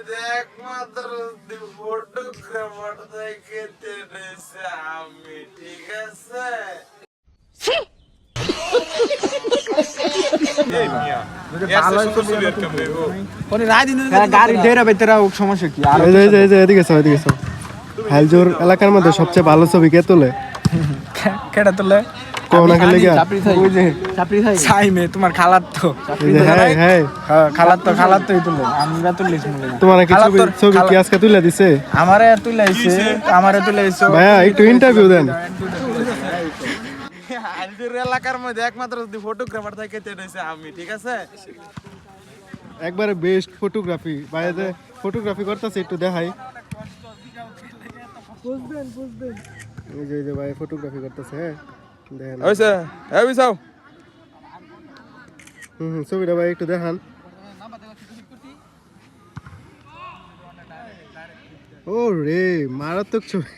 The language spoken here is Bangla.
মধ্যে একমাত্র ফটোগ্রাফার থেকে তেড়েছে আমি, ঠিক আছে? গাড়ি ডেরা বেতেরা সমস্যা কি? আর এদিকে হাইলজোর এলাকার মধ্যে সবচেয়ে ভালো ছবি কে তোলে? কেডা তোলে? কোনাকে লেগে সাইমে তোমার খালার তো হ্যাঁ হ্যাঁ খালার তোই তুলে আমরা তুলিস মনে তোমার কি ছবি কি আজকে তুলে দিছে? আমারে তুলাইছে ভাইয়া একটু ইন্টারভিউ দেন। হাইলজোর এলাকার মধ্যে একমাত্র ফটোগ্রাফার থেকে তেড়েছে আমি, ঠিক আছে? একবারে বেস্ট ফটোগ্রাফি ভাইয়া, ফটোগ্রাফি করতেছে একটু দেখাই। এই যে ভাই ফটোগ্রাফি করতেছে, হ্যাঁ দেখেন। হইছে এই বিসাও ছবিটা ভাই একটু দেখান। ও রে মারাত্মক ছবি।